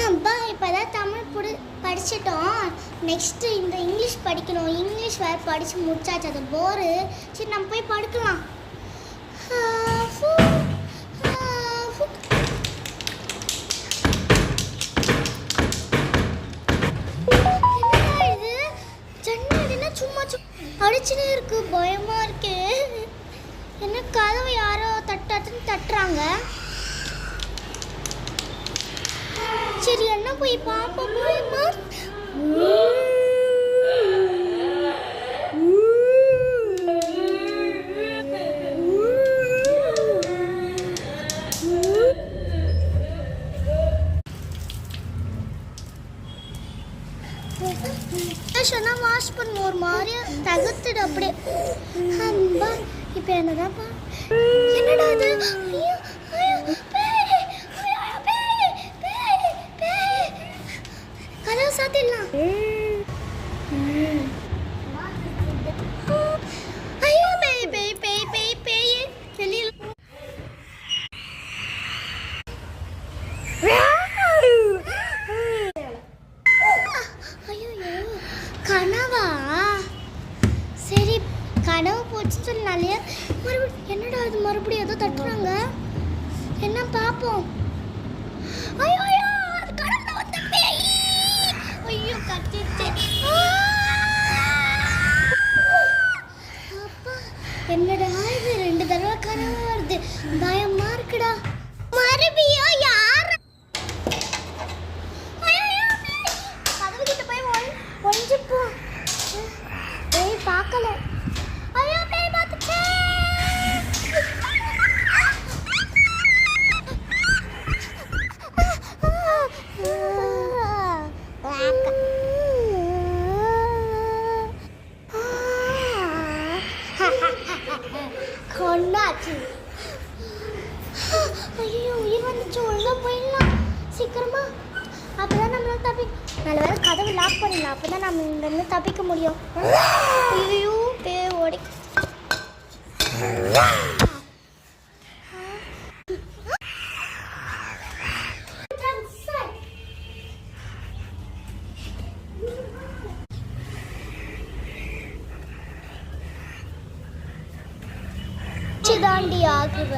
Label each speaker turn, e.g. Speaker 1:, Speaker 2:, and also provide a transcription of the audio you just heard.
Speaker 1: அப்பா இப்போதான் தமிழ் படிச்சிட்டோம். நெக்ஸ்ட்டு இந்த இங்கிலீஷ் படிக்கணும். இங்கிலீஷ் வேறு படித்து முடிச்சாச்சு, அது போரு. சரி நம்ம போய் படுக்கலாம். என்னடா இது, ஜன்னல் என்ன சும்மா அடிச்சுனே இருக்கு, பயமா இருக்கு. என்ன கதவு யாரோ தட்டுறாங்க. சரி என்ன போய் பாப்போம். போயமா சொன்னா வாஷ் பண்ண ஒரு மாதிரியா தகுத்துடு அப்படியே. அம்பா இப்போ என்னதான்ப்பா, என்னடா அது, கதவு சாத்திடலாம். ஐயோ பேய் பேய் பேய் பேய் பேய் வெளியில். ஐயோ கனவா? சரி கனவு போச்சுன்னு சொல்லி நாளைய மறுபடியும் என்னடா அது, மறுபடியும் ஏதோ தட்டுறாங்க. என்ன பார்ப்போம். ஐயோ அது கனவுல வந்த பேய். ஐயோ கத்திட்டு. அப்பா என்னடா இது, 2 தடவை கனவு வருது, பயமா இருக்குடா. மறுபடியும் யார்? கதவு கிட்ட போய் ஒளிஞ்சுப்போ. பேய் பார்க்கல. ஐயோ பேய் பார்த்துச்சே. கொண்டாச்சு. ஐயோ உயிர் வந்துச்சு, உள்ள போயிடலாம் சீக்கிரமா. அப்பதான் நம்மளால நல்ல வேலை கதவு லாக் பண்ணிடலாம், அப்பதான் நம்ம இங்கிருந்து தப்பிக்க முடியும். ஐயோ பேய் ஓடி. தாண்டி ஆகுவ.